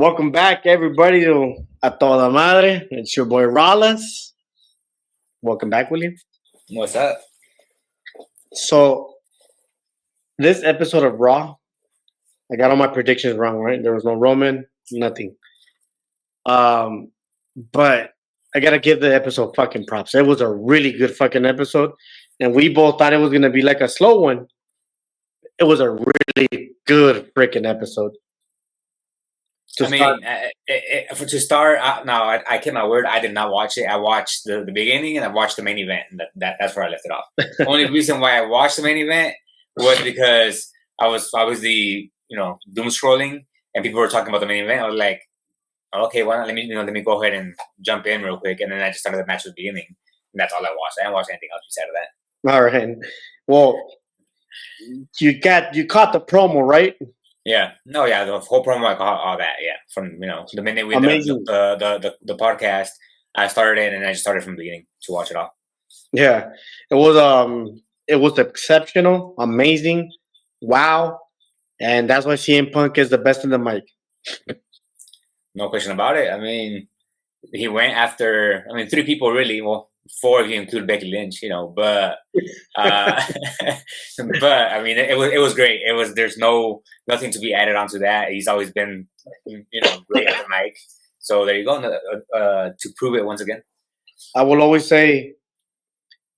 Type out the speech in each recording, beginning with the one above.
Welcome back, everybody, to A Toda Madre. It's your boy Rollins. Welcome back, William. What's up? So, this episode of Raw, I got all my predictions wrong, right? There was no Roman, nothing. Um, but I gotta give the episode fucking props. It was a really good fucking episode, and we both thought it was gonna be like a slow one. It was a really good freaking episode. To I start, mean, to start, no, I kept my word. I did not watch it. I watched the beginning and I watched the main event, and that's where I left it off. The only reason why I watched the main event was because I was obviously doom scrolling and people were talking about the main event. I was like, okay, why not let me go ahead and jump in real quick, and then I just started the match at the beginning, and that's all I watched. I didn't watch anything else beside of that. all right. Well, you caught the promo, right? Yeah, no, yeah, the whole promo, I caught all that. Yeah, from the minute we did Amazing. the podcast, I started it and I just started from the beginning to watch it all. Yeah, it was exceptional, amazing, wow, and that's why CM Punk is the best in the mic. No question about it. I mean, he went after three people really. Well, four if you include Becky Lynch, but but I mean it was great. There's nothing to be added onto that. He's always been great at the mic. So there you go. To prove it once again. I will always say,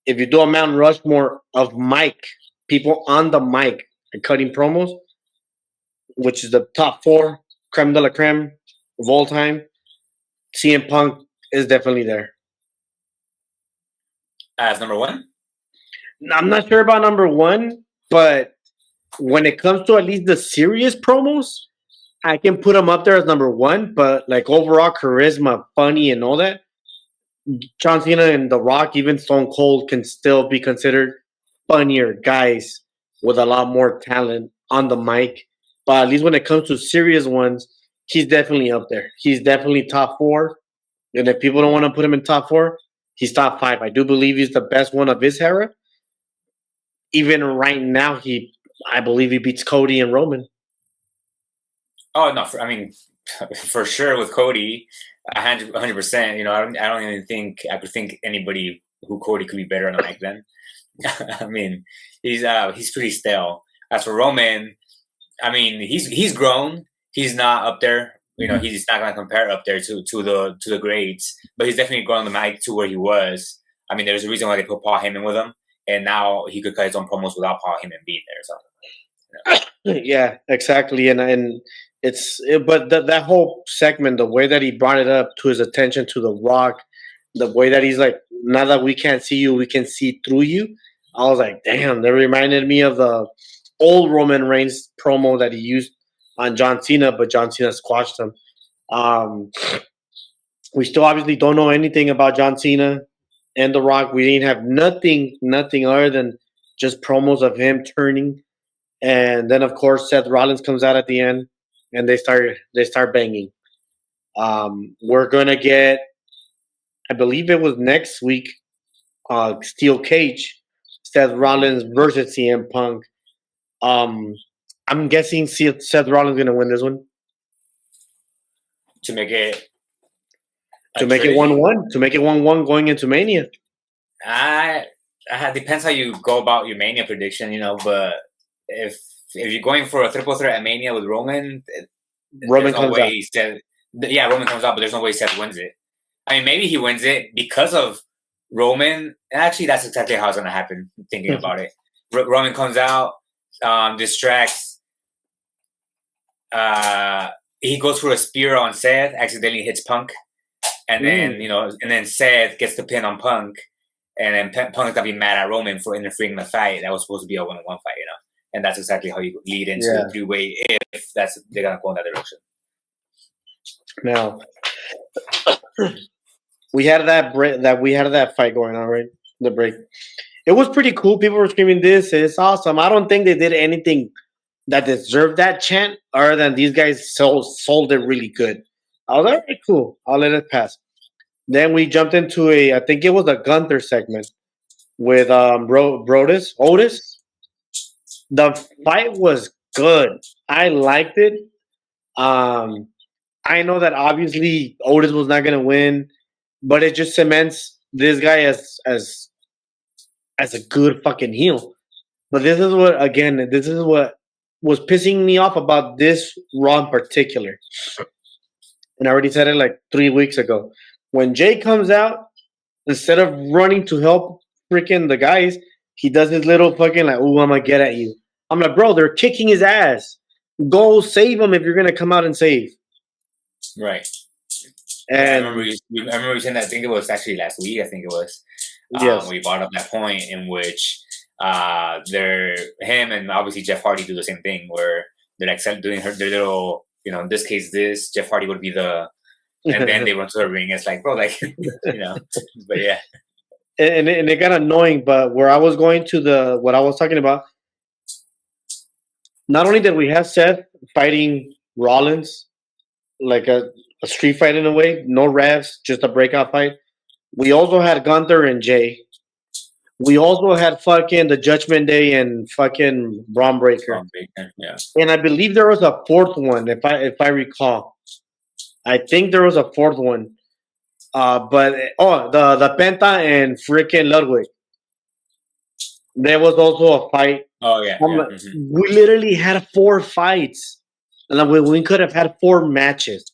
if you do a Mount Rushmore of mic people on the mic and cutting promos, which is the top four, creme de la creme of all time, CM Punk is definitely there. As number one? I'm not sure about number one, but when it comes to at least the serious promos, I can put him up there as number one. But like overall charisma, funny, and all that, John Cena and The Rock, even Stone Cold, can still be considered funnier guys with a lot more talent on the mic. But at least when it comes to serious ones, he's definitely up there. He's definitely top four. And if people don't want to put him in top four, he's top five. I do believe he's the best one of his era. Even right now, I believe he beats Cody and Roman. Oh no! For sure with Cody, 100%. I don't even think I could think anybody who Cody could be better on the mic than. I mean, he's pretty stale. As for Roman, I mean, he's grown. He's not up there. He's not gonna compare up there to the greats, but he's definitely grown on the mic to where he was. I mean, there's a reason why they put Paul Heyman with him, and now he could cut his own promos without Paul Heyman being there. So. Yeah, exactly, and but that whole segment, the way that he brought it up to his attention to The Rock, the way that he's like, now that we can't see you, we can see through you. I was like, damn, that reminded me of the old Roman Reigns promo that he used on John Cena, but John Cena squashed him. We still obviously don't know anything about John Cena and The Rock. We didn't have nothing other than just promos of him turning. And then of course Seth Rollins comes out at the end and they start banging. We're gonna get, I believe it was next week, Steel Cage, Seth Rollins versus CM Punk. I'm guessing Seth Rollins gonna win this one. To make it 1-1. To make it 1-1 going into Mania. Depends how you go about your Mania prediction, but if you're going for a triple threat at Mania with Roman, Roman comes out. Roman comes out, but there's no way Seth wins it. I mean, maybe he wins it because of Roman. Actually, that's exactly how it's going to happen, thinking about it. Roman comes out, distracts. He goes for a spear on Seth, accidentally hits Punk. And then Seth gets the pin on Punk. And then Punk's going to be mad at Roman for interfering in the fight. That was supposed to be a one-on-one fight, And that's exactly how you lead into a three-way if they're going to go in that direction. Now, we had that fight going on, right? The break. It was pretty cool. People were screaming, "This is awesome!" I don't think they did anything that deserved that chant, other than these guys sold it really good. I was like, cool. I'll let it pass. Then we jumped into I think it was a Gunther segment with Otis. The fight was good. I liked it. I know that obviously Otis was not going to win, but it just cements this guy as a good fucking heel. But this is what again, this is what was pissing me off about this Raw in particular. And I already said it like 3 weeks ago. When Jay comes out, instead of running to help freaking the guys, he does his little fucking like, "Ooh, I'm gonna get at you." I'm like, bro, they're kicking his ass. Go save him if you're gonna come out and save. Right. Yeah, I remember. And I remember you saying that. I think it was actually last week. I think it was. yes, We brought up that point in which they're him and obviously Jeff Hardy do the same thing where they're like doing their little. In this case, this Jeff Hardy would be the, and then they run to the ring. It's like, bro, like, but yeah. and it got annoying. But where I was going to what I was talking about, not only did we have Seth fighting Rollins like a street fight in a way, no refs, just a breakout fight. We also had Gunther and Jay. We also had fucking the Judgment Day and fucking Braun Breaker. Yeah. And I believe there was a fourth one, if I recall. I think there was a fourth one. But the Penta and freaking Ludwig. There was also a fight. Oh yeah. We literally had 4 fights, and we could have had 4 matches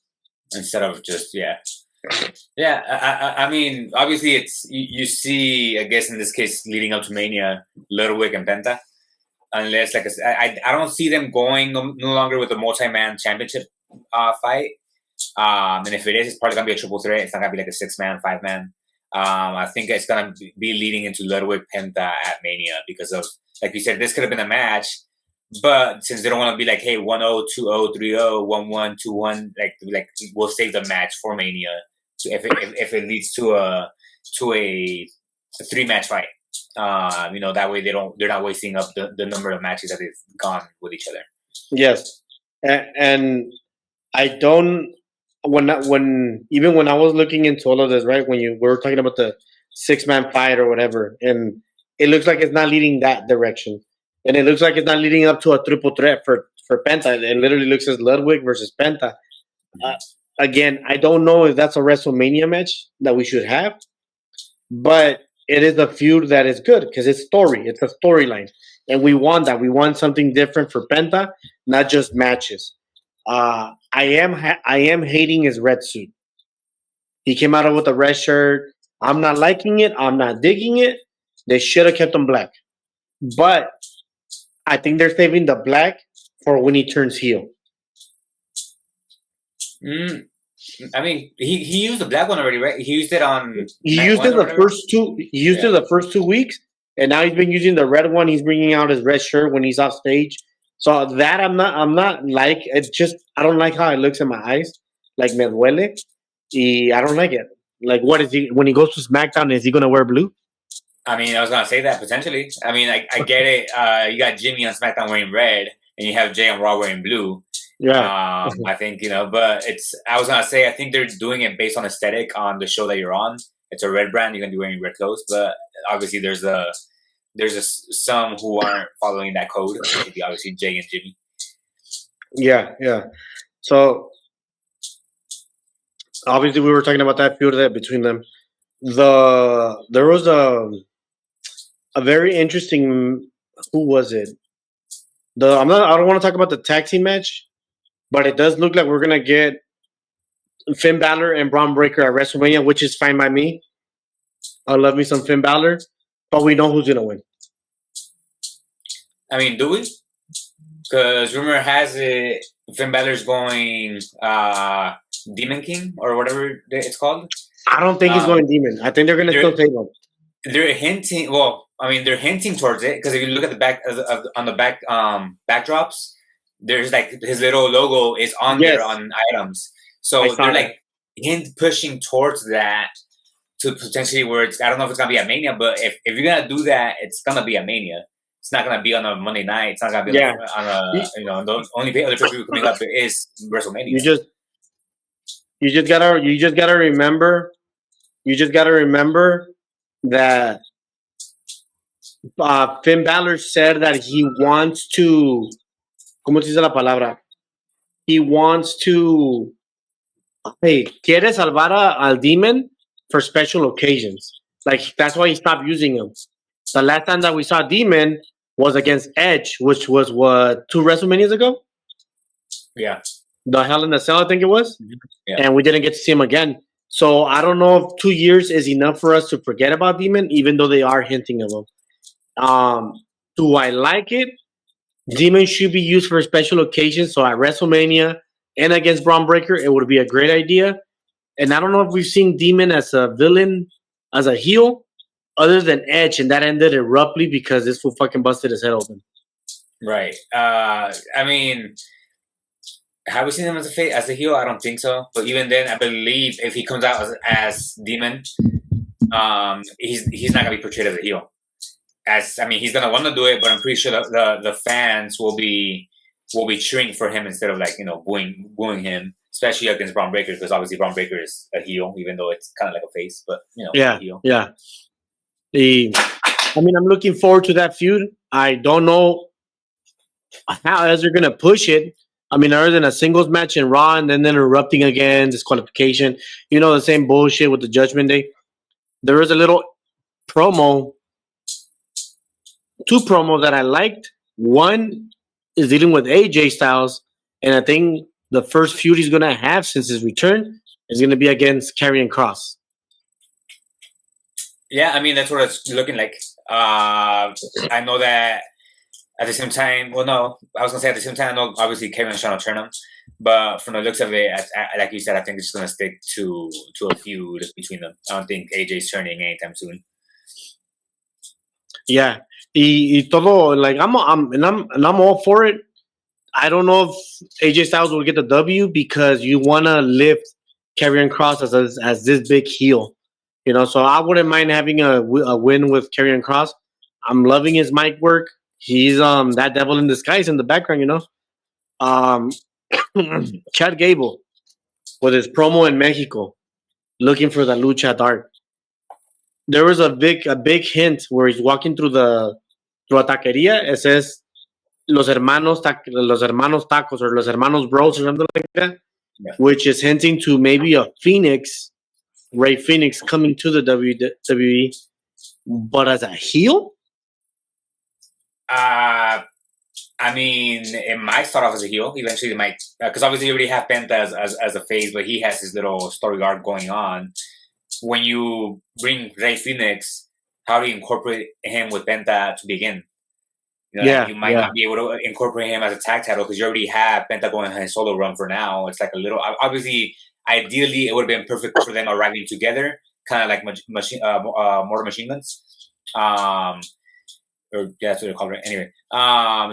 instead of just I mean, obviously it's you see, I guess in this case leading up to Mania, Ludwig and Penta, unless like I don't see them going no longer with a multi-man championship fight. And if it is, it's probably gonna be a triple threat. It's not gonna be like a 6-man, 5-man. I think it's gonna be leading into Ludwig Penta at Mania because of, like you said, this could have been a match, but since they don't want to be like, hey, 1-0, 2-0, 3-0, 1-1, 2-1, like we'll save the match for Mania. So if it leads to a 3-match fight, that way they're not wasting up the number of matches that they've gone with each other. Yes, and I don't when I was looking into all of this, right? When we were talking about the 6-man fight or whatever, and it looks like it's not leading that direction, and it looks like it's not leading up to a triple threat for Penta. It literally looks as Ludwig versus Penta. Again, I don't know if that's a WrestleMania match that we should have, but it is a feud that is good because it's story. It's a storyline, and we want that. We want something different for Penta, not just matches. I am hating his red suit. He came out with a red shirt. I'm not liking it. I'm not digging it. They should have kept him black, but I think they're saving the black for when he turns heel. I mean, he used the black one already, right? He used it on. He used it the first two. He used it the first 2 weeks, and now he's been using the red one. He's bringing out his red shirt when he's off stage. So that I'm not like. It's just I don't like how it looks in my eyes. Like me duele. I don't like it. Like, what is he when he goes to SmackDown? Is he gonna wear blue? I mean, I was gonna say that potentially. I mean, I get it. You got Jimmy on SmackDown wearing red, and you have Jay on Raw wearing blue. Yeah. I think but I was gonna say I think they're doing it based on aesthetic on the show that you're on. It's a red brand. You're gonna be wearing red clothes, but obviously there's some who aren't following that code. Obviously, Jay and Jimmy. Yeah. So obviously we were talking about that feud there between them. There was a very interesting. Who was it? I don't want to talk about the tag team match, but it does look like we're gonna get Finn Balor and Braun Breaker at WrestleMania, which is fine by me. I love me some Finn Balor, but we know who's gonna win. I mean, do we? Because rumor has it Finn Balor's going Demon King or whatever it's called. I don't think he's going Demon. I think they're gonna still take him. They're hinting. Well, I mean, they're hinting towards it because if you look at the back on the back backdrops, there's like his little logo is on there on items. So they're like pushing towards that to potentially where it's. I don't know if it's gonna be a Mania, but if you're gonna do that, it's gonna be a Mania. It's not gonna be on a Monday night. It's not gonna be on a the only other people coming up is WrestleMania. You just gotta remember. You just gotta remember that Finn Balor said that he wants to. ¿Cómo se dice la palabra? He wants to Hey, quiere salvar al demon for special occasions. Like that's why he stopped using him. The last time that we saw Demon was against Edge, which was what 2 WrestleManias ago. Yeah. The Hell in a Cell, I think it was, Yeah. and we didn't get to see him again. So I don't know if 2 years is enough for us to forget about Demon, even though they are hinting of him. Do I like it? Demon should be used for special occasions. So at WrestleMania and against Braun Breaker, it would be a great idea. And I don't know if we've seen Demon as a villain, as a heel, other than Edge, and that ended abruptly because this fool fucking busted his head open. Right. I mean, have we seen him as a heel? I don't think so. But even then, I believe if he comes out as Demon, he's not gonna be portrayed as a heel. He's gonna want to do it, but I'm pretty sure the fans will be cheering for him instead of booing him, especially against Braun Breaker, because obviously Braun Breaker is a heel, even though it's kind of like a face, but Yeah, a heel. yeah. I'm looking forward to that feud. I don't know how else they're gonna push it. Other than a singles match in Raw and then interrupting again, disqualification. The same bullshit with the Judgment Day. There was a little promo, 2 promos that I liked. One is dealing with AJ Styles, and I think the first feud he's gonna have since his return is gonna be against Karrion Kross. Yeah, that's what it's looking like. I know that at the same time, well, no, I was gonna say at the same time, I know obviously Kevin's trying to turn him, but from the looks of it, like you said, I think it's just gonna stick to a feud between them. I don't think AJ's turning anytime soon. Yeah, y todo like I'm all for it. I don't know if AJ Styles will get the W because you want to lift Karrion Kross as this big heel, So I wouldn't mind having a win with Karrion Kross. I'm loving his mic work. He's that devil in disguise in the background, Um, Chad Gable with his promo in Mexico, looking for the lucha dart. There was a big hint where he's walking through a taqueria. It says los hermanos tacos or los hermanos bros or something like that, Yeah. which is hinting to maybe a Ray Phoenix coming to the WWE, but as a heel. It might start off as a heel. Eventually, it might, because obviously you already have Penta as a face, but he has his little story arc going on. When you bring Ray Phoenix, how do you incorporate him with Penta to begin? You might not be able to incorporate him as a tag title because you already have Penta going on his solo run for now. It's like a little, obviously, ideally, it would have been perfect for them arriving together, kind of like Mortal Machine Guns. Or that's what they call it. Anyway,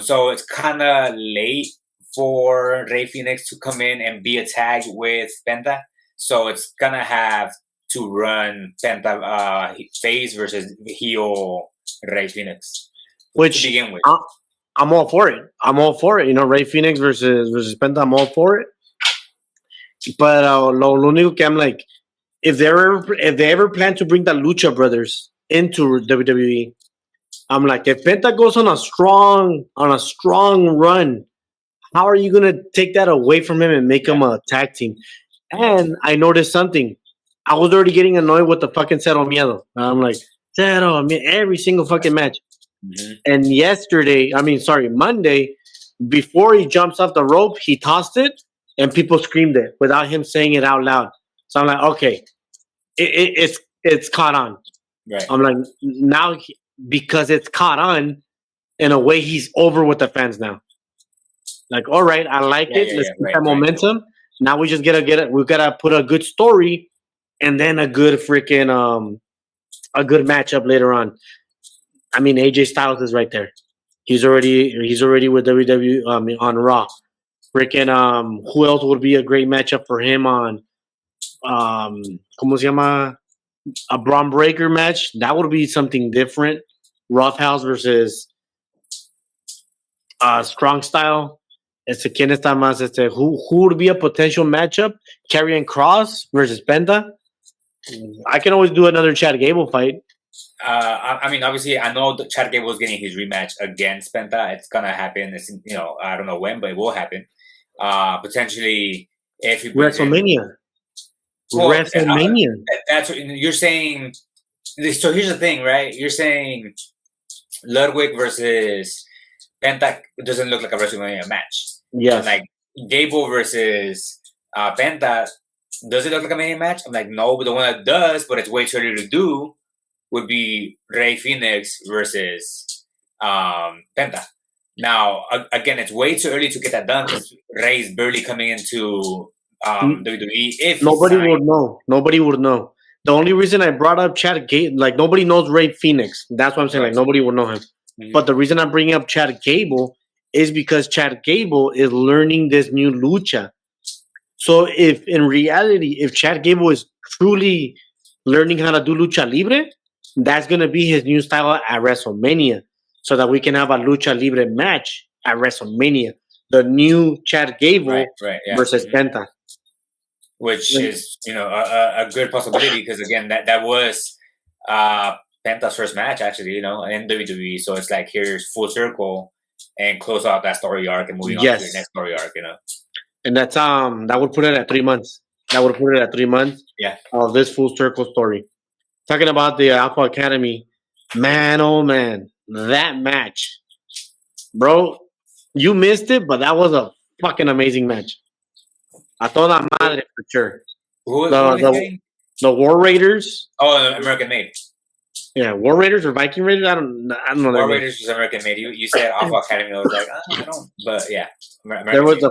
so it's kind of late for Ray Phoenix to come in and be a tag with Penta. So it's gonna have to run Penta face versus heel Ray Phoenix. Which to begin with, I'm all for it. Ray Phoenix versus Penta. I'm all for it. But lo único que I'm like, if they ever plan to bring the Lucha Brothers into WWE, I'm like, if Penta goes on a strong run, how are you gonna take that away from him and make him a tag team? And I noticed something. I was already getting annoyed with the fucking Cero Miedo. I'm like, every single fucking match. Mm-hmm. And Monday, before he jumps off the rope, he tossed it, and people screamed it without him saying it out loud. So I'm like, okay, it's caught on. Right. I'm like, now because it's caught on, in a way, he's over with the fans now. Like, all right, I like it. Let's keep that momentum. Now we just we gotta put a good story, and then a good freaking a good matchup later on. AJ Styles is right there. He's already with WWE on Raw. Freaking who else would be a great matchup for him on ¿cómo se llama? A Braun Breaker match? That would be something different. Roughhouse versus Strong Style. ¿Quién está más? Who would be a potential matchup? Karrion Kross versus Penta. I can always do another Chad Gable fight. Obviously, I know that Chad Gable is getting his rematch against Penta. It's gonna happen. I don't know when, but it will happen. Potentially, if he WrestleMania. Well, WrestleMania. that's what you're saying. So here's the thing, right? You're saying Ludwig versus Penta doesn't look like a WrestleMania match. I'm Yes. like, Gable versus Penta, does it look like a Mania match? I'm like, no, but the one that does, but it's way too early to do, would be Rey Phoenix versus Penta. Now, again, it's way too early to get that done because Rey's barely coming into WWE. If he's Nobody signed, would know. Nobody would know. The only reason I brought up Chad Gable, like nobody knows Ray Phoenix. That's what I'm saying. Like right? nobody would know him. But the reason I'm bringing up Chad Gable is because Chad Gable is learning this new lucha. So if in reality, if Chad Gable is truly learning how to do lucha libre, that's gonna be his new style at WrestleMania, so that we can have a lucha libre match at WrestleMania. The new Chad Gable Right, yeah. versus Penta. Which is a good possibility because again that was Penta's first match actually in WWE, so it's like here's full circle and close out that story arc and moving on to the Yes, next story arc. and that's that would put it at 3 months. That would put it at 3 months Yeah. of this full circle story. Talking about the Alpha Academy, man, oh man, that match, bro, you missed it, but that was a fucking amazing match. A toda madre for sure. Who are The we the, saying? the War Raiders, Oh, American Made. yeah, War Raiders or Viking Raiders. I don't know. War Their name. Raiders was American Made. You said Alpha Academy. I was like, I don't. But yeah, There was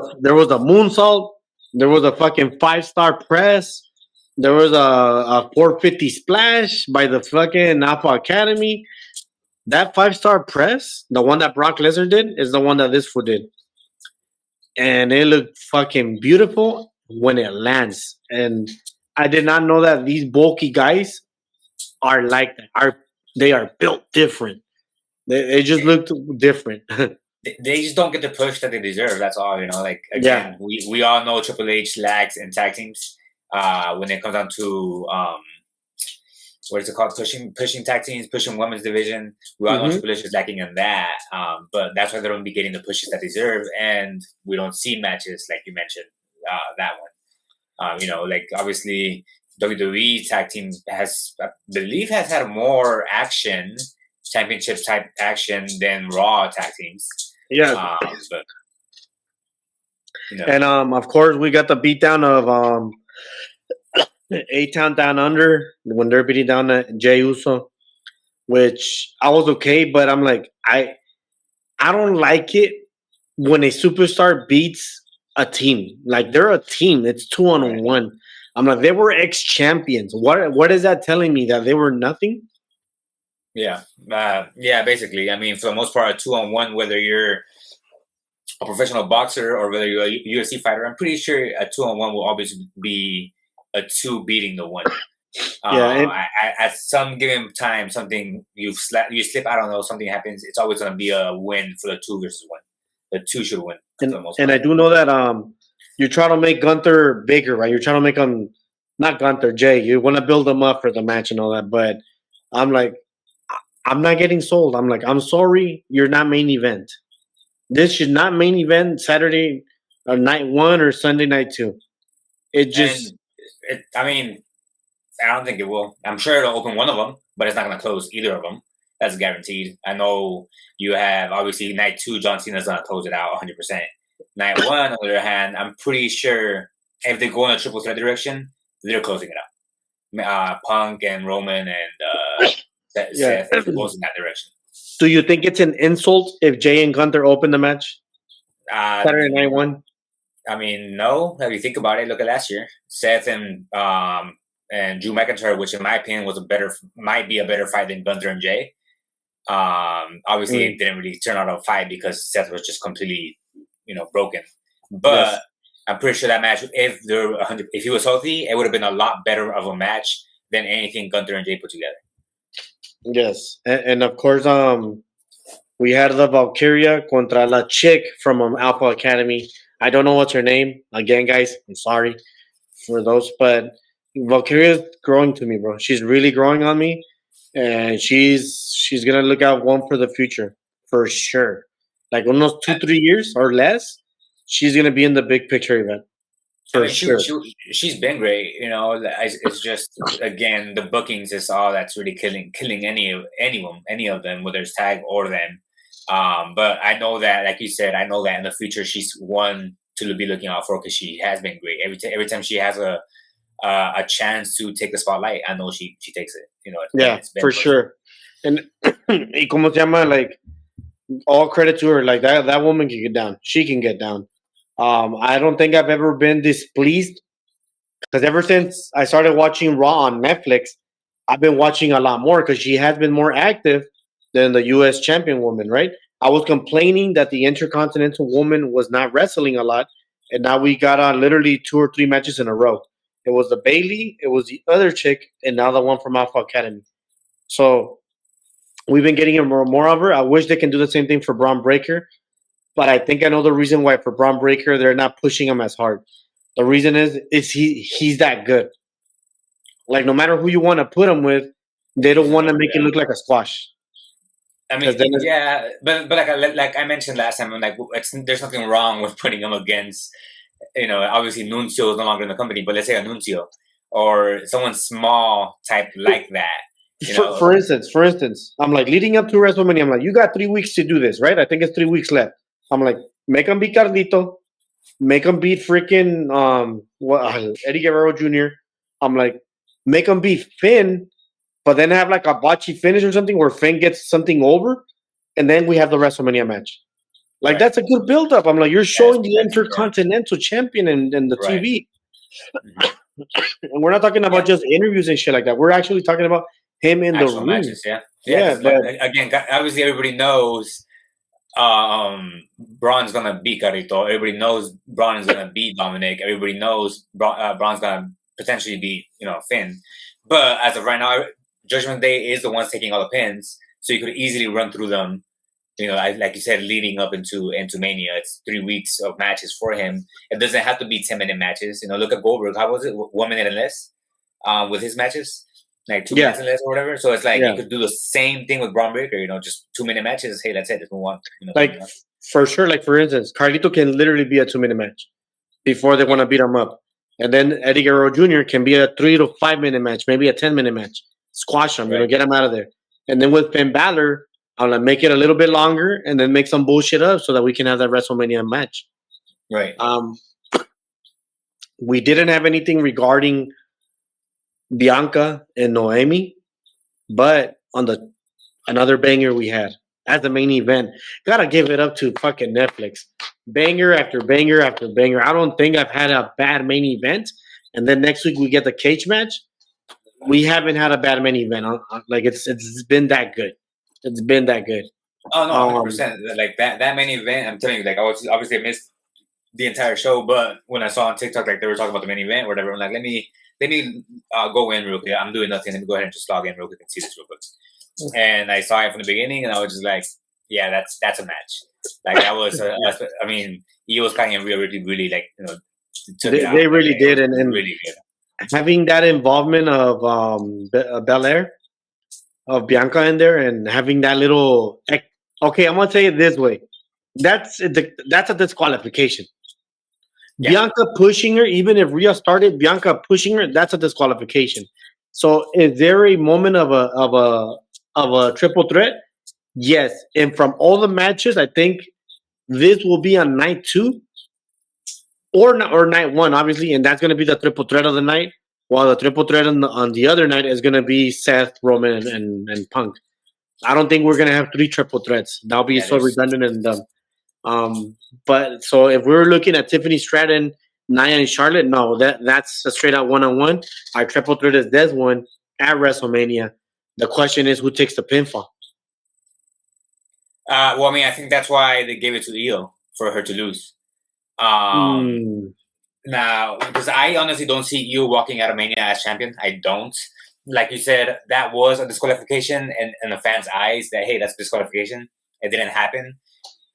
a moonsault. There was a fucking 5-star press. There was a 450 splash by the fucking Alpha Academy. That 5-star press, the one that Brock Lesnar did, is the one that this fool did. And it looked fucking beautiful when it lands. And I did not know that these bulky guys are like that. They are built different. They just looked different. They just don't get the push that they deserve. That's all. Like again, we all know Triple H lags in tag teams when it comes down to what is it called? Pushing tag teams, pushing women's division. We all know Triple H is lacking in that. But that's why they don't be getting the pushes that they deserve, and we don't see matches like you mentioned that one. Like obviously WWE tag team I believe has had more action, championship type action than Raw tag teams. Yeah. But and of course we got the beatdown of A-Town Down Under when they're beating down Jey Uso, which I was okay, but I'm like I don't like it when a superstar beats a team. Like they're a team. It's 2-on-1. I'm like, they were ex-champions. What is that telling me? That they were nothing? Yeah. Basically. I mean, for the most part, a 2-on-1, whether you're a professional boxer or whether you're a UFC fighter, I'm pretty sure a 2-on-1 will always be a 2 beating the 1. At some given time, something you slip, I don't know, something happens. It's always going to be a win for the 2 versus 1. The 2 should win. And I do know that you're trying to make Gunther bigger, right? You're trying to make him not Gunther, Jay. You want to build him up for the match and all that, but I'm like, I'm not getting sold. I'm like, I'm sorry, you're not main event. This should not main event Saturday or night 1 or Sunday night 2. It just. I mean, I don't think it will. I'm sure it'll open one of them, but it's not going to close either of them. That's guaranteed. I know you have, obviously, night 2, John Cena's going to close it out 100%. Night 1, on the other hand, I'm pretty sure if they go in a triple threat direction, they're closing it out. Punk and Roman and Seth, if it goes in that direction. Do you think it's an insult if Jay and Gunther open the match? Saturday night 1? I mean, no. If you think about it, look at last year. Seth and Drew McIntyre, which in my opinion might be a better fight than Gunther and Jay. Obviously, it didn't really turn out a fight because Seth was just completely, broken. But I'm pretty sure that match, if he was healthy, it would have been a lot better of a match than anything Gunther and Jay put together. Yes, and of course, we had the Valkyria contra la chick from Alpha Academy. I don't know what's her name. Again, guys, I'm sorry for those, but Valkyria's growing to me, bro. She's really growing on me, and she's gonna look out one for the future for sure. Like almost 2-3 years or less, she's gonna be in the big picture event. I for mean, sure. she's been great. It's just again the bookings is all that's really killing any of them, whether it's tag or them. But I know that, like you said, I know that in the future she's one to be looking out for because she has been great. Every time she has a chance to take the spotlight, I know she takes it. Yeah, It's been for worth it. sure. And y como se llama, like all credit to her. Like that woman can get down. She can get down. I don't think I've ever been displeased because ever since I started watching Raw on Netflix, I've been watching a lot more because she has been more active than the U.S. champion woman. Right? I was complaining that the Intercontinental woman was not wrestling a lot, and now we got on literally 2 or 3 matches in a row. It was the Bailey, it was the other chick, and now the one from Alpha Academy. So we've been getting more of her. I wish they can do the same thing for Braun Breaker, but I think I know the reason why for Braun Breaker they're not pushing him as hard. The reason is he's that good. Like no matter who you want to put him with, they don't He's want to enough, make it yeah. look like a squash. I Because mean, then yeah, but like I mentioned last time, I'm like, there's nothing wrong with putting him against, obviously Nuncio is no longer in the company, but let's say a Nuncio or someone small type like that, you know. for instance, I'm like leading up to WrestleMania. I'm like, you got 3 weeks to do this, right? I think it's 3 weeks left. I'm like, make him beat Carlito, make him beat freaking Eddie Guerrero Jr. I'm like, make him beat Finn, but then have like a botchy finish or something where Finn gets something over, and then we have the WrestleMania match. Like Right. that's a good build up. I'm like, you're That's showing the that's yeah. Intercontinental Champion and the Right. TV, Mhm. and we're not talking Yeah. about just interviews and shit like that. We're actually talking about him in the Actual ring. matches, yeah. Yeah, Yeah, because but again, obviously everybody knows Braun's gonna beat Carito. Everybody knows Braun is gonna beat Dominic. Everybody knows Braun's gonna potentially beat Finn. But as of right now, Judgment Day is the ones taking all the pins, so you could easily run through them. Like you said, leading up into Mania, it's 3 weeks of matches for him. It doesn't have to be 10-minute matches. Look at Goldberg. How was it? 1 minute and less with his matches, like 2 minutes yeah, and less or whatever. So it's like you yeah, could do the same thing with Braun Breaker. Just 2-minute matches. Hey, that's it. Let's move on. like for sure. Like for instance, Carlito can literally be a 2 minute match before they want Yeah, to beat him up, and then Eddie Guerrero Jr. can be a 3 to 5 minute match, maybe a 10 minute match. Squash him, right, get him out of there. And then with Finn Balor, I'll like make it a little bit longer, and then make some bullshit up so that we can have that WrestleMania match. right. Um, we didn't have anything regarding Bianca and Noemi, but on the another banger we had as the main event, gotta give it up to fucking Netflix. Banger after banger after banger. I don't think I've had a bad main event. And then next week we get the cage match. We haven't had a bad main event. Like it's been that good. It's been that good. Oh no, hundred Um, percent. Like that main event. I'm telling you, like I was obviously I missed the entire show, but when I saw on TikTok like they were talking about the main event or whatever, I'm like, let me go in real quick. I'm doing nothing. Let me go ahead and just log in real quick and see this real quick. And I saw it from the beginning, and I was just like, yeah, that's a match. Like that was, I mean, he was kind of really like took it out. they Like really it did, was and really good. having that involvement of Belair, of Bianca in there, and having that little. Okay, I'm gonna say it this way. That's a disqualification. Yeah, Bianca pushing her, even if Rhea started, Bianca pushing her, that's a disqualification. So, is there a moment of a triple threat? Yes, and from all the matches, I think this will be on night two or night one, obviously, and that's going to be the triple threat of the night. While the triple threat on the other night is going to be Seth, Roman, and Punk. I don't think we're going to have 3 triple threats. That'll be yeah. so There's redundant and dumb. But so if we're looking at Tiffany Stratton, Nia, and Charlotte, no, that's a straight out 1-on-1. Our triple threat is this one at WrestleMania. The question is who takes the pinfall. well, I mean, I think that's why they gave it to Io for her to lose. Um, Hmm. Now, because I honestly don't see you walking out of Mania as champion. I don't. Like you said, that was a disqualification in the fans' eyes that, hey, that's disqualification. It didn't happen.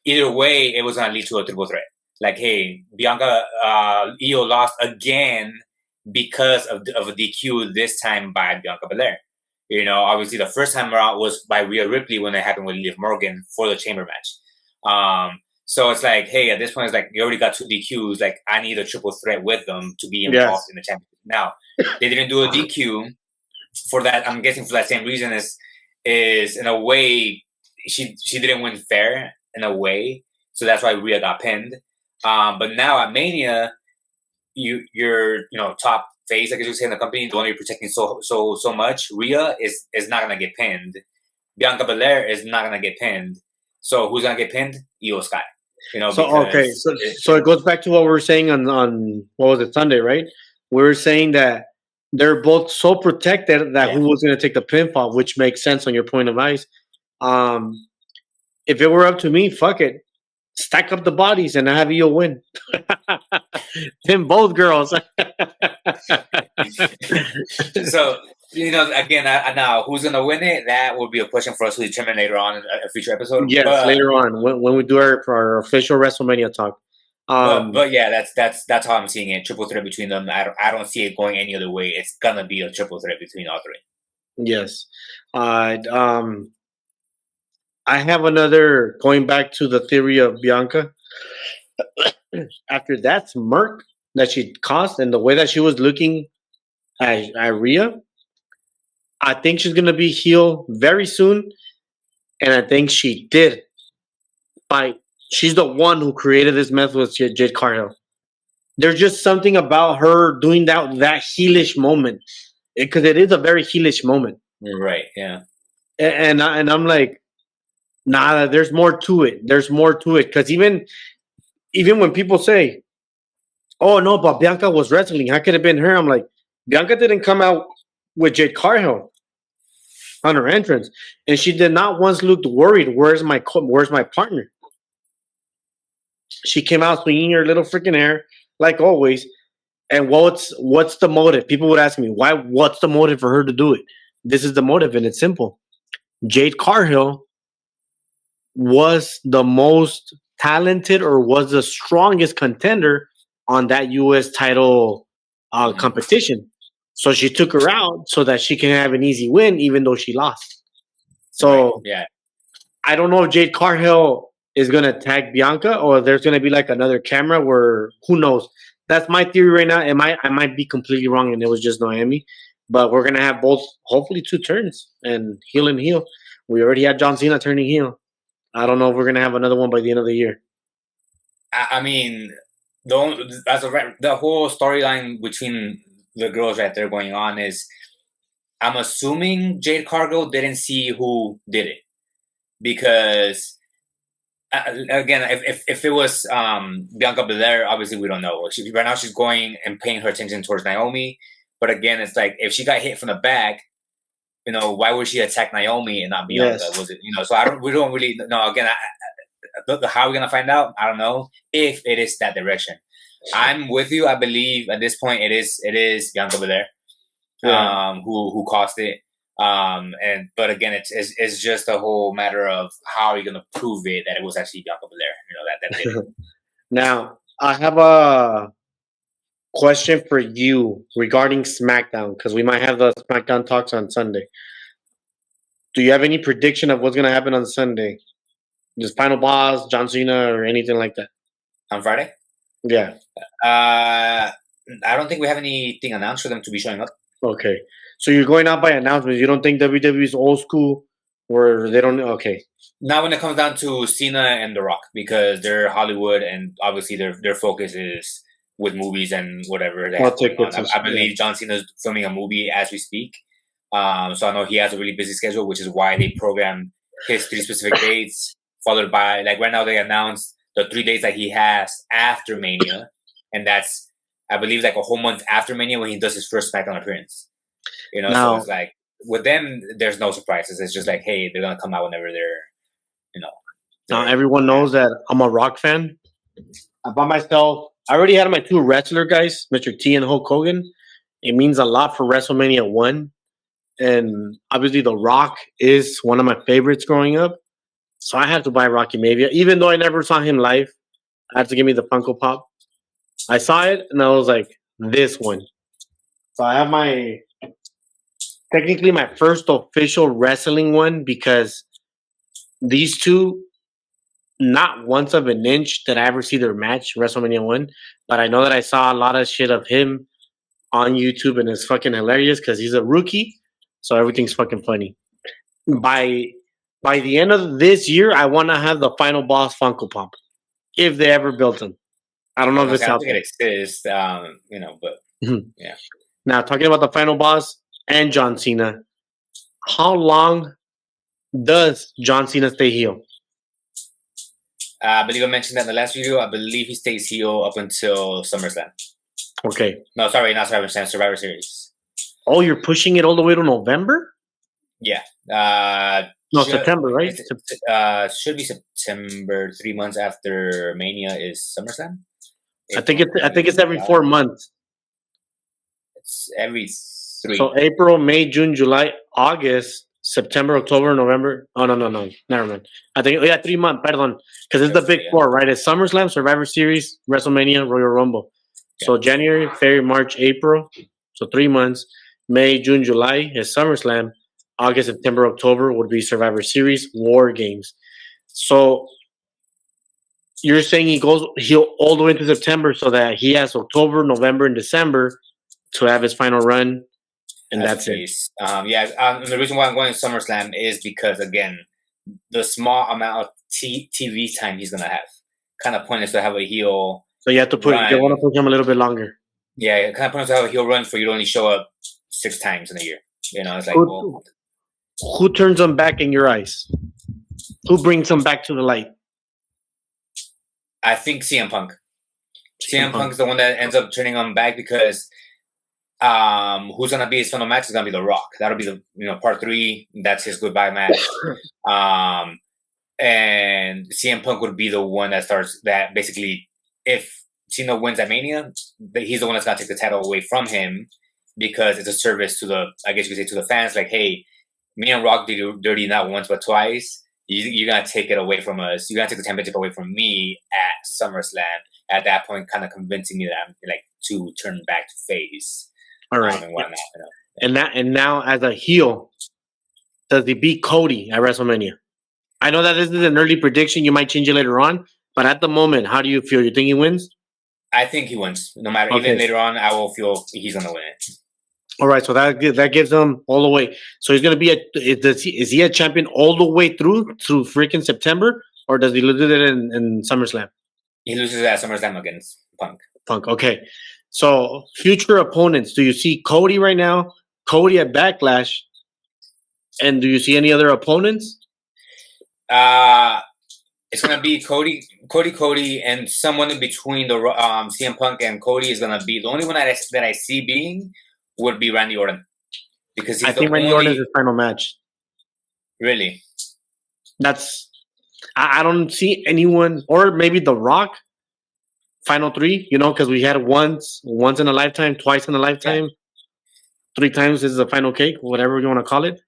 Either way, it was going to lead to a triple threat. Like, hey, Bianca, Io lost again because of a DQ, this time by Bianca Belair. Obviously the first time around was by Rhea Ripley when it happened with Liv Morgan for the chamber match. So it's like, hey, at this point, it's like you already got 2 DQs. Like, I need a triple threat with them to be involved Yes. in the championship. Now, they didn't do a DQ for that. I'm guessing for that same reason is in a way she didn't win fair in a way, so that's why Rhea got pinned. But now at Mania, you're top face, I guess you say, in the company, the one you're protecting so much. Rhea is not gonna get pinned. Bianca Belair is not gonna get pinned. So who's gonna get pinned? Io Sky. So okay, Because so it goes back to what we were saying on what was it, Sunday, right? We were saying that they're both so protected that yeah. who was going to take the pinfall, which makes sense on your point of ice. Um, if it were up to me, fuck it, stack up the bodies and have Io win. Pin both girls. So again, now who's gonna win it? That will be a question for us to determine later on in a future episode. Yes, later on when we do our official WrestleMania talk. But yeah, that's how I'm seeing it. Triple threat between them. I don't see it going any other way. It's gonna be a triple threat between all three. Yes. I have another, going back to the theory of Bianca. After that smirk that she caused and the way that she was looking at Rhea, I think she's gonna be heel very soon, and I think she did fight. She's the one who created this mess with Jade Cargill. There's just something about her doing that heelish moment, because it is a very heelish moment. Right. Yeah. And I'm like, nah, there's more to it. There's more to it, because even when people say, "Oh no, but Bianca was wrestling. How could it have been her?" I'm like, Bianca didn't come out with Jade Cargill on her entrance, and she did not once look worried. Where's my partner? She came out swinging her little freaking hair like always. And what's the motive? People would ask me why. What's the motive for her to do it? This is the motive, and it's simple. Jade Cargill was the most talented, or was the strongest contender on that U.S. title competition. So she took her out so that she can have an easy win, even though she lost. So right. Yeah. I don't know if Jade Cargill is gonna tag Bianca, or there's gonna be like another camera where, who knows. That's my theory right now. I might be completely wrong, and it was just Noemi. But we're gonna have both, hopefully, two turns and heel and heel. We already had John Cena turning heel. I don't know if we're gonna have another one by the end of the year. I mean, the whole storyline between the girls right there going on is, I'm assuming Jade Cargill didn't see who did it, because again, if it was Bianca Belair, obviously we don't know. Right now she's going and paying her attention towards Naomi, but again, it's like, if she got hit from the back, why would she attack Naomi and not Bianca? Yes. Was it so? We don't really know. Again, how are we gonna find out? I don't know if it is that direction. I'm with you. I believe at this point it is Bianca Belair, who caused it. But again, it's just a whole matter of how are you gonna prove it that it was actually Bianca Belair. That did it. Now I have a question for you regarding SmackDown, because we might have the SmackDown talks on Sunday. Do you have any prediction of what's gonna happen on Sunday? Just final boss, John Cena, or anything like that? On Friday? Yeah. I don't think we have anything announced for them to be showing up. Okay. So you're going out by announcements. You don't think WWE's old school, where they don't? Okay. Not when it comes down to Cena and The Rock, because they're Hollywood, and obviously their focus is with movies and whatever they have going on. I believe John Cena is filming a movie as we speak. So I know he has a really busy schedule, which is why they programmed his 3 specific dates, followed by, like, right now they announced the 3 days that he has after Mania, and that's, I believe, like a whole month after Mania when he does his first SmackDown appearance. So it's like, with them, there's no surprises. It's just like, hey, they're gonna come out whenever they're. Now everyone knows that I'm a Rock fan. I bought myself. I already had my 2 wrestler guys, Mr. T and Hulk Hogan. It means a lot for WrestleMania 1, and obviously The Rock is one of my favorites growing up. So I had to buy Rocky Mavia, even though I never saw him live. I had to give me the Funko Pop. I saw it and I was like, this one. So I have technically my first official wrestling one, because these 2 not once of an inch did I ever see their match, WrestleMania 1, but I know that I saw a lot of shit of him on YouTube, and it's fucking hilarious because he's a rookie, so everything's fucking funny. By by the end of this year, I want to have the final boss Funko Pop if they ever built him. I don't I know was if gonna say, it's I don't out think it exists. But there. yeah. Now, talking about the final boss and John Cena, how long does John Cena stay heel? I believe I mentioned that in the last video. I believe he stays heel up until SummerSlam. Okay. No, sorry, not SummerSlam. Survivor Series. Oh, you're pushing it all the way to November? Yeah. No, September, right? Should be September. 3 months after Mania is SummerSlam. I think it's every 4 months. It's every 3. So April, May, June, July, August, September, October, November. Oh no, never mind. I think 3 months. Pardon, because it's the big four, right? It's SummerSlam, Survivor Series, WrestleMania, Royal Rumble. So January, February, March, April. So 3 months. May, June, July is SummerSlam. August, September, October would be Survivor Series, War Games. So you're saying he'll all the way into September, so that he has October, November, and December to have his final run, and that's it. The reason why I'm going to SummerSlam is because, again, the small amount of TV time he's gonna have, kind of pointless to have a heel. So you have to you want to push him a little bit longer. Yeah, kind of pointless to have a heel run for you to only show up 6 times in a year. It's like, who turns him back in your eyes? Who brings him back to the light? I think CM Punk. CM Punk is the one that ends up turning him back because who's gonna be his final match is gonna be The Rock. That'll be the part 3. That's his goodbye match. And CM Punk would be the one that starts that. Basically, if Cena wins at Mania, he's the one that's gonna take the title away from him because it's a service to the, I guess you could say, to the fans. Like, hey, me and Rock did you dirty not once but twice. You're gonna take it away from us. You're gonna take the championship away from me at SummerSlam. At that point, kind of convincing me that I'm like to turn back to face. All right. And whatnot, and now as a heel, does he beat Cody at WrestleMania? I know that this is an early prediction. You might change it later on, but at the moment, how do you feel? You think he wins? I think he wins. No matter, even later on, I will feel he's gonna win it. All right, so that gives him all the way. So he's gonna be is he a champion all the way through freaking September, or does he lose it in SummerSlam? He loses at SummerSlam against Punk. Okay. So future opponents, do you see Cody right now? Cody at Backlash, and do you see any other opponents? It's gonna be Cody, and someone in between the CM Punk and Cody is gonna be the only one that I see being would be Randy Orton, because I think Randy Orton is his final match. Really? I don't see anyone, or maybe The Rock. Final 3, because we had once in a lifetime, twice in a lifetime, 3 times is the final cake, whatever you want to call it.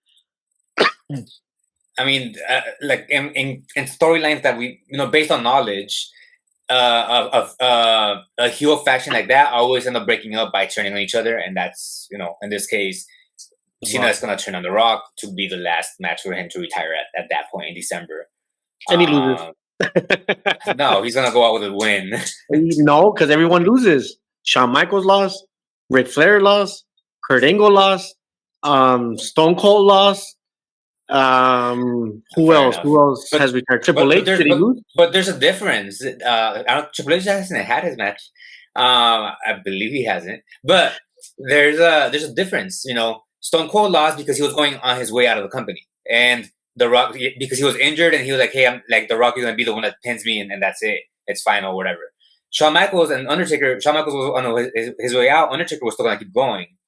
I mean, like in storylines that we, based on knowledge of a heel faction like that, always end up breaking up by turning on each other, and that's, in this case, Cena is going to turn on The Rock to be the last match for him to retire at that point in December. And he loses. No, he's gonna go out with a win. No, because everyone loses. Shawn Michaels lost, Ric Flair lost, Kurt Angle lost, Stone Cold lost. Who else has retired? Triple H, did he lose? But there's a difference. Triple H hasn't had his match. I believe he hasn't. But there's a difference. Stone Cold lost because he was going on his way out of the company, and The Rock, because he was injured, and he was like, hey, I'm like, The Rock is going to be the one that pins me, and that's it. It's fine or whatever. Shawn Michaels and Undertaker, Shawn Michaels was on his way out. Undertaker was still going to keep going.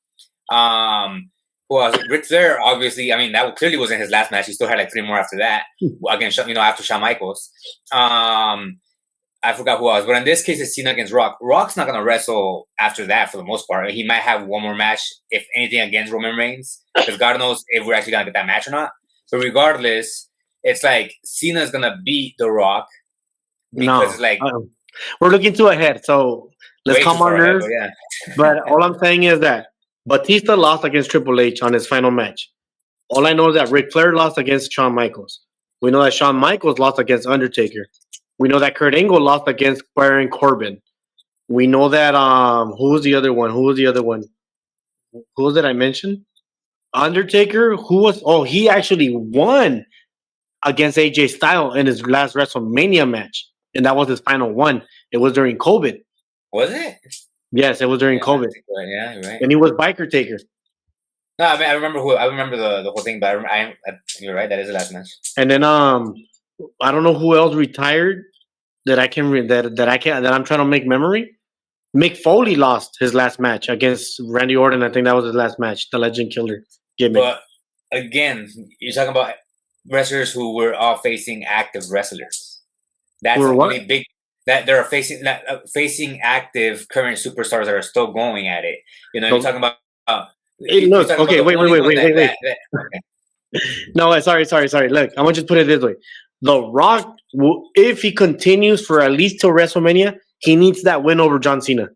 Who else? Ric Flair, obviously, I mean, that clearly wasn't his last match. He still had like 3 more after that, against, after Shawn Michaels. I forgot who else. But in this case, it's Cena against Rock. Rock's not going to wrestle after that for the most part. He might have one more match, if anything, against Roman Reigns, because God knows if we're actually going to get that match or not. But regardless, it's like Cena's gonna beat The Rock because it's like we're looking too ahead. So let's calm our nerves. But all I'm saying is that Batista lost against Triple H on his final match. All I know is that Ric Flair lost against Shawn Michaels. We know that Shawn Michaels lost against Undertaker. We know that Kurt Angle lost against Baron Corbin. We know that who was the other one? Who was it I mentioned? Undertaker, who was he actually won against AJ Styles in his last WrestleMania match. And that was his final one. It was during COVID. Was it? Yes, it was during COVID. Yeah, you're right. And he was Biker Taker. No, I mean I remember the whole thing, but you're right. That is the last match. And then I don't know who else retired that I can that I'm trying to make memory. Mick Foley lost his last match against Randy Orton. I think that was his last match. The Legend Killer gimmick. But again, you're talking about wrestlers who were all facing active wrestlers. That's the only big that they're facing active current superstars that are still going at it. You know, you're talking about. Hey, look, okay, wait. No, sorry. Look, I'm gonna just put it this way: The Rock, if he continues for at least till WrestleMania, he needs that win over John Cena.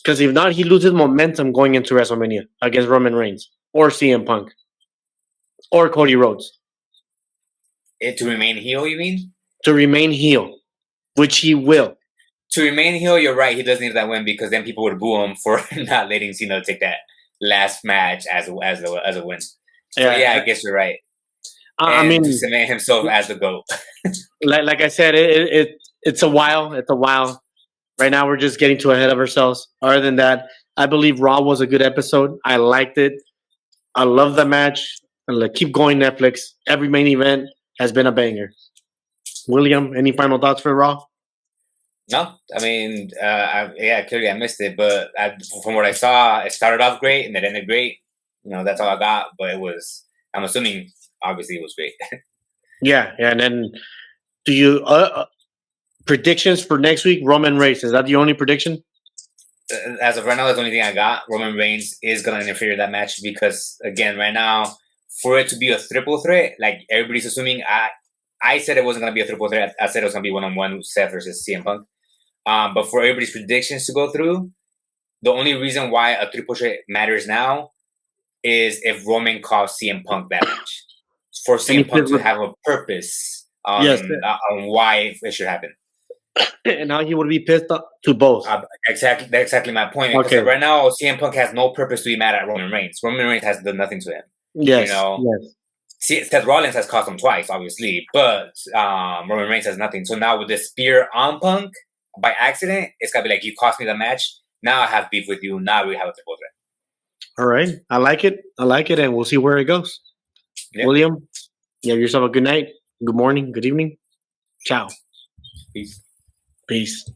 Because if not, he loses momentum going into WrestleMania against Roman Reigns or CM Punk or Cody Rhodes. To remain heel, you mean? To remain heel, which he will. To remain heel, you're right. He does need that win because then people would boo him for not letting Cena take that last match as a win. So yeah, I guess you're right. I mean, to cement himself as the GOAT. like I said, it's a while. It's a while. Right now, we're just getting too ahead of ourselves. Other than that, I believe Raw was a good episode. I liked it. I love the match. Keep going, Netflix. Every main event has been a banger. William, any final thoughts for Raw? No, I mean, clearly I missed it, but from what I saw, it started off great and it ended great. You know, that's all I got. But I'm assuming, obviously, it was great. Yeah, and then do you predictions for next week? Roman Reigns, is that the only prediction? As of right now, that's the only thing I got. Roman Reigns is going to interfere in that match because, again, right now, for it to be a triple threat, like everybody's assuming, I said it wasn't going to be a triple threat. I said it was going to be one-on-one Seth versus CM Punk. But for everybody's predictions to go through, the only reason why a triple threat matters now is if Roman costs CM Punk that match. For CM Punk to have a purpose on why it should happen. And now he would be pissed to both. Exactly, that's exactly my point. Okay. Because right now, CM Punk has no purpose to be mad at Roman Reigns. Roman Reigns has done nothing to him. Yes, you know? Yes. Seth Rollins has cost him twice, obviously, but Roman Reigns has nothing. So now with the spear on Punk by accident, it's gotta be like, you cost me the match. Now I have beef with you. Now we have a triple threat. All right, I like it, and we'll see where it goes. Yep. William, you have yourself a good night, good morning, good evening. Ciao. Peace. Peace.